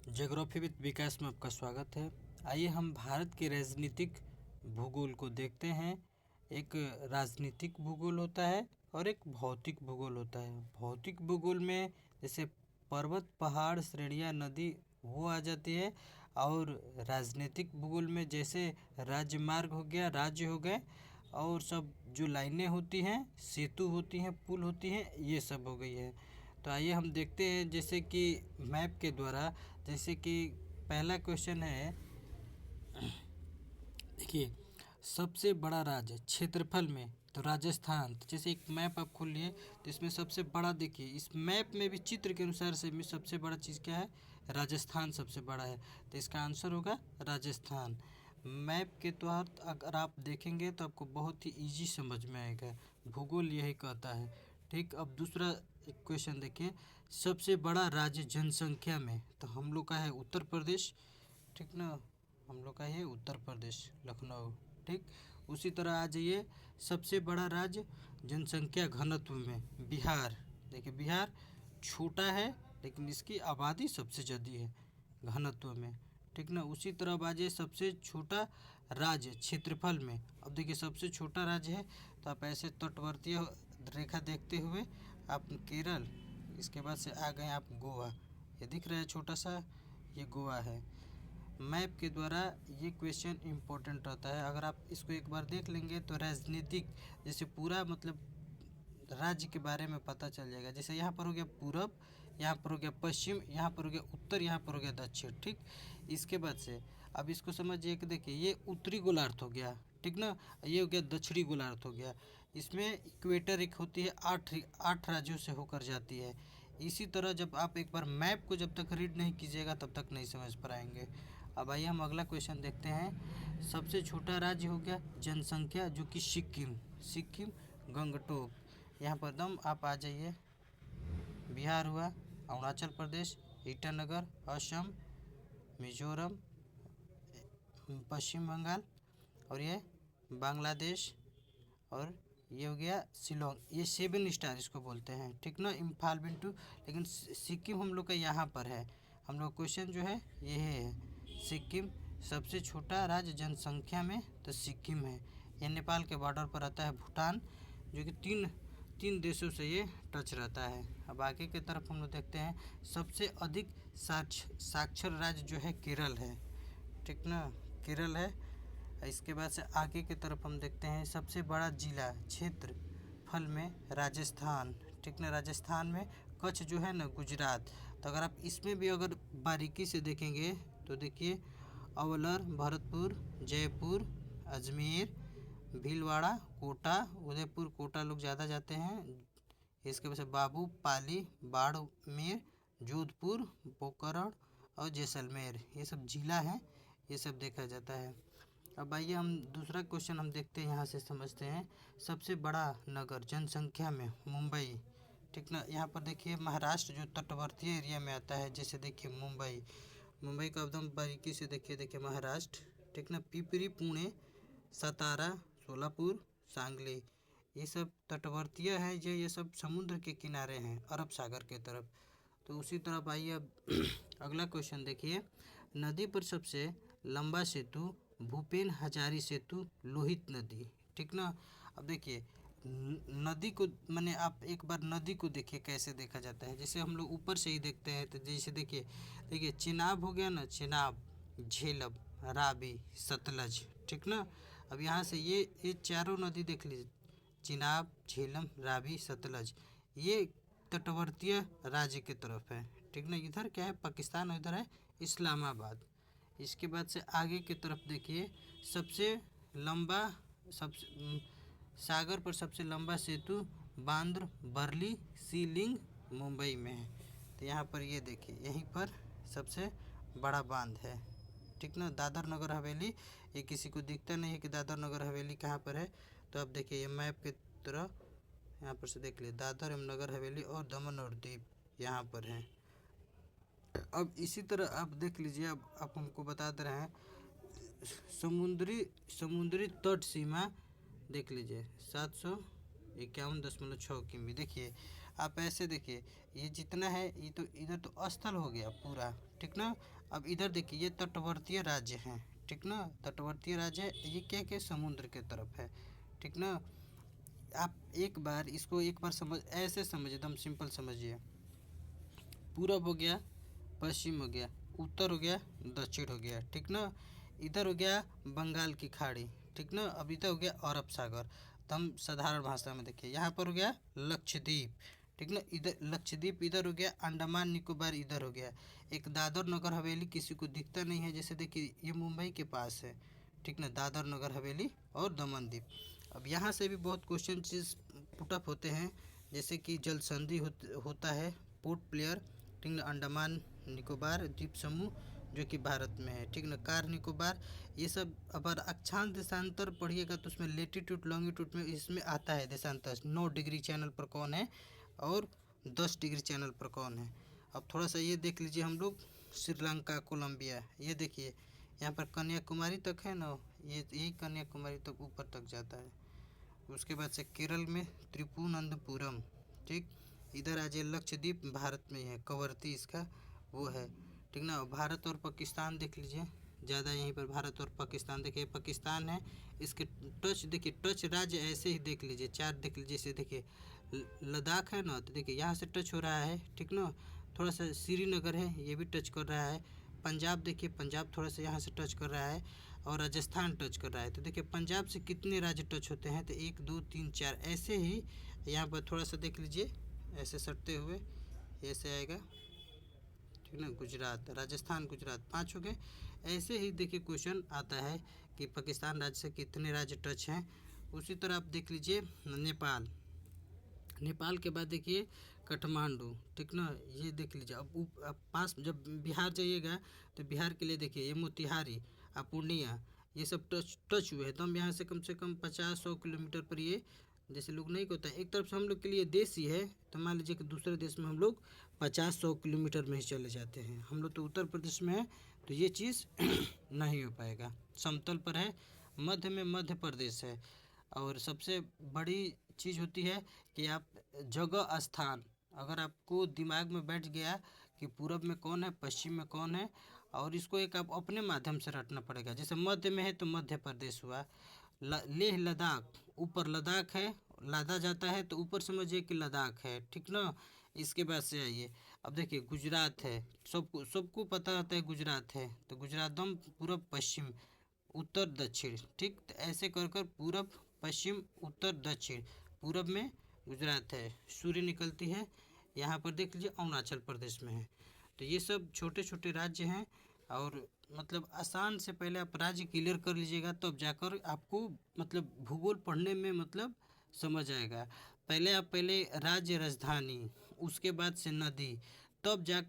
Geography with विकास में आपका स्वागत है। आइए हम भारत के राजनीतिक भूगोल को देखते हैं। एक राजनीतिक भूगोल होता है और एक भौतिक भूगोल होता है। भौतिक भूगोल में जैसे पर्वत, पहाड़, श्रेणियाँ, नदी वो आ जाती है, और राजनीतिक भूगोल में जैसे राजमार्ग हो गया, राज्य हो गए, और सब जो लाइनें होती हैं, सेतु होती हैं, पुल होती हैं, ये सब हो गई है। तो आइए हम देखते हैं जैसे कि मैप के द्वारा। जैसे कि पहला क्वेश्चन है, देखिए सबसे बड़ा राज्य क्षेत्रफल में, तो राजस्थान। तो जैसे एक मैप आप खोल लिए तो इसमें सबसे बड़ा, देखिए इस मैप में भी चित्र के अनुसार से भी सबसे बड़ा चीज़ क्या है, राजस्थान सबसे बड़ा है। तो इसका आंसर होगा राजस्थान। मैप के तहत अगर आप देखेंगे तो आपको बहुत ही इजी समझ में आएगा। भूगोल यही कहता है। ठीक, अब दूसरा क्वेश्चन देखिए, सबसे बड़ा राज्य जनसंख्या में, तो हम लोग का है उत्तर प्रदेश। ठीक ना, हम लोग का है उत्तर प्रदेश, लखनऊ। ठीक, उसी तरह आ जाइए, सबसे बड़ा राज्य जनसंख्या घनत्व में, बिहार। देखिए बिहार छोटा है लेकिन इसकी आबादी सबसे ज़्यादा है घनत्व में। ठीक ना, उसी तरह अब आ जाइए सबसे छोटा राज्य क्षेत्रफल में। अब देखिए सबसे छोटा राज्य है, तो आप ऐसे तटवर्तीय रेखा देखते हुए आप केरल, इसके बाद से आ गए आप गोवा। ये दिख रहा है छोटा सा, ये गोवा है। मैप के द्वारा ये क्वेश्चन इम्पोर्टेंट रहता है। अगर आप इसको एक बार देख लेंगे तो राजनीतिक जैसे पूरा मतलब राज्य के बारे में पता चल जाएगा। जैसे यहाँ पर हो गया पूरब, यहाँ पर हो गया पश्चिम, यहाँ पर हो गया उत्तर, यहाँ पर हो गया दक्षिण। ठीक, इसके बाद से अब इसको समझिए कि देखिए ये उत्तरी गोलार्ध हो गया, ठीक ना, ये हो गया दक्षिणी गोलार्ध हो गया। इसमें इक्वेटर एक होती है, आठ राज्यों से होकर जाती है। इसी तरह जब आप एक बार मैप को जब तक रीड नहीं कीजिएगा तब तक नहीं समझ पाएंगे। अब आइए हम अगला क्वेश्चन देखते हैं। सबसे छोटा राज्य हो गया जनसंख्या, जो कि सिक्किम गंगटोक। यहाँ पर दम आप आ जाइए, बिहार हुआ, अरुणाचल प्रदेश, ईटानगर, असम, मिजोरम, पश्चिम बंगाल, और ये बांग्लादेश, और ये हो गया शिलोंग। ये 7 स्टार इसको बोलते हैं। ठीक ना, इम्फाल बिंटू, लेकिन सिक्किम हम लोग का यहाँ पर है। हम लोग क्वेश्चन जो है ये है, सिक्किम सबसे छोटा राज्य जनसंख्या में, तो सिक्किम है। यह नेपाल के बॉर्डर पर आता है, भूटान, जो कि तीन देशों से ये टच रहता है। अब आगे की तरफ हम लोग देखते हैं, सबसे अधिक साक्षर राज्य जो है केरल है। ठीक ना, केरल है। इसके बाद से आगे की तरफ हम देखते हैं, सबसे बड़ा जिला क्षेत्रफल में राजस्थान। ठीक ना, राजस्थान में कच्छ जो है ना, गुजरात। तो अगर आप इसमें भी अगर बारीकी से देखेंगे तो देखिए, अवलर, भरतपुर, जयपुर, अजमेर, भीलवाड़ा, कोटा, उदयपुर, कोटा लोग ज़्यादा जाते हैं। इसके वजह से बाबू, पाली, बाड़मेर, जोधपुर, पोखरण और जैसलमेर, ये सब जिला हैं, ये सब देखा जाता है। अब आइए हम दूसरा क्वेश्चन हम देखते हैं, यहाँ से समझते हैं। सबसे बड़ा नगर जनसंख्या में, मुंबई। ठीक ना, यहाँ पर देखिए महाराष्ट्र जो तटवर्ती एरिया में आता है, जैसे देखिए मुंबई का एकदम बारीकी से देखिए महाराष्ट्र। ठीक ना, पिपरी, पुणे, सतारा, सोलापुर, सांगली, ये सब तटवर्तीय है, ये सब समुद्र के किनारे हैं, अरब सागर के तरफ। तो उसी तरफ आइए अब अगला क्वेश्चन देखिए, नदी पर सबसे लंबा सेतु भूपेन हजारी सेतु, लोहित नदी। ठीक ना, अब देखिए नदी को, मैंने आप एक बार नदी को देखिए कैसे देखा जाता है। जैसे हम लोग ऊपर से ही देखते हैं, तो जैसे देखिए चेनाब हो गया ना, चेनाब, झेलम, रावी, सतलज। ठीक ना, अब यहाँ से ये चारों नदी देख लीजिए, चिनाब, झेलम, रावी, सतलज, ये तटवर्तीय राज्य की तरफ है। ठीक ना, इधर क्या है पाकिस्तान, और इधर है इस्लामाबाद। इसके बाद से आगे की तरफ देखिए, सबसे लंबा, सबसे सागर पर सबसे लंबा सेतु बांद्रा बर्ली सी लिंक मुंबई में है। तो यहाँ पर ये देखिए, यहीं पर सबसे बड़ा बांध है। ठीक ना, दादर नगर हवेली, ये किसी को दिखता नहीं है कि दादर नगर हवेली कहाँ पर है। तो अब देखिए ये मैप की तरह यहाँ पर से देख लिए, दादर एवं नगर हवेली और दमन और दीव यहाँ पर हैं। अब इसी तरह आप देख लीजिए, अब आप हमको बता दे रहे हैं, समुद्री तट सीमा देख लीजिए 751.6 किमी। देखिए आप ऐसे देखिए, ये जितना है ये तो इधर तो स्थल हो गया पूरा, ठीक ना। अब इधर देखिए ये तटवर्तीय राज्य हैं, ठीक ना, तटवर्तीय राज्य है, ये क्या क्या समुद्र के तरफ है, ठीक ना। आप एक बार इसको एक बार समझ ऐसे समझिए, एकदम सिंपल समझिए। पूरब हो गया, पश्चिम हो गया, उत्तर हो गया, दक्षिण हो गया, ठीक ना। इधर हो गया बंगाल की खाड़ी, ठीक ना। अब इधर हो गया अरब सागर। तो हम साधारण भाषा में देखिए, यहाँ पर हो गया लक्षद्वीप, ठीक ना। इधर लक्षद्वीप इधर हो गया, अंडमान निकोबार इधर हो गया। एक दादर नगर हवेली किसी को दिखता नहीं है, जैसे देखिए ये मुंबई के पास है, ठीक ना, दादर नगर हवेली और दमन द्वीप। अब यहाँ से भी बहुत क्वेश्चन चीज़ पुटअप होते हैं, जैसे कि जल संधि होता है, पोर्ट प्लेयर, ठीक ना, अंडमान निकोबार द्वीप समूह जो कि भारत में है, ठीक ना, कार निकोबार, ये सब। अगर अक्षांश देशांतर पढ़िएगा तो उसमें लेटीट्यूड लॉन्गिट्यूड में इसमें आता है देशांतर, 9 डिग्री चैनल पर कौन है और 10 डिग्री चैनल पर कौन है। अब थोड़ा सा ये देख लीजिए हम लोग, श्रीलंका, कोलंबिया, ये देखिए यहाँ पर कन्याकुमारी तक है ना, ये यही कन्याकुमारी तक ऊपर तक जाता है। उसके बाद से केरल में त्रिपुवनंतपुरम, ठीक। इधर आ जाए लक्षद्वीप, भारत में है, कवरती इसका वो है, ठीक ना। भारत और पाकिस्तान देख लीजिए, ज़्यादा यहीं पर भारत और पाकिस्तान देखिए, पाकिस्तान है, इसके टच देखिए, टच राज्य ऐसे ही देख लीजिए, चार देख लीजिए, जैसे देखिए लद्दाख है ना, तो देखिए यहाँ से टच हो रहा है, ठीक ना। थोड़ा सा श्रीनगर है, ये भी टच कर रहा है। पंजाब देखिए, पंजाब थोड़ा सा यहाँ से टच कर रहा है, और राजस्थान टच कर रहा है। तो देखिए पंजाब से कितने राज्य टच होते हैं, तो 1 2 3 4, ऐसे ही यहाँ पर थोड़ा सा देख लीजिए, ऐसे सटते हुए ऐसे आएगा, ठीक ना। गुजरात, राजस्थान, गुजरात, 5 हो गए। ऐसे ही देखिए क्वेश्चन आता है कि पाकिस्तान राज्य से कितने राज्य टच हैं। उसी तरह आप देख लीजिए नेपाल, नेपाल के बाद देखिए काठमांडू, ठीक ना, ये देख लीजिए। अब पास जब बिहार जाइएगा तो बिहार के लिए देखिए ये मोतिहारी, पूर्णिया, ये सब टच हुए हैं। तो हम यहाँ से कम 50-100 किलोमीटर पर ये, जैसे लोग नहीं होता है, एक तरफ से हम लोग के लिए देश ही है, तो मान लीजिए कि दूसरे देश में हम लोग 50-100 किलोमीटर में ही चले जाते हैं। हम लोग तो उत्तर प्रदेश में है, तो ये चीज़ नहीं हो पाएगा। समतल पर है, मध्य में मध्य प्रदेश है। और सबसे बड़ी चीज़ होती है कि आप जगह स्थान, अगर आपको दिमाग में बैठ गया कि पूरब में कौन है, पश्चिम में कौन है, और इसको एक आप अपने माध्यम से रटना पड़ेगा। जैसे मध्य में है तो मध्य प्रदेश हुआ, लेह लद्दाख, ऊपर लद्दाख है, लादा जाता है तो ऊपर समझिए कि लद्दाख है, ठीक ना। इसके बाद से आइए, अब देखिए गुजरात है, सबको सबको पता रहता है गुजरात है, तो गुजरात दम पूरब पश्चिम उत्तर दक्षिण, ठीक। तो ऐसे कर कर पूरब पश्चिम उत्तर दक्षिण, पूरब में गुजरात है, सूर्य निकलती है यहाँ पर देख लीजिए अरुणाचल प्रदेश में है। तो ये सब छोटे छोटे राज्य हैं, और मतलब आसान से पहले आप राज्य क्लियर कर लीजिएगा, तब तो जाकर आपको मतलब भूगोल पढ़ने में मतलब समझ आएगा। पहले आप राज्य राजधानी, उसके बाद से नदी, तब जाकर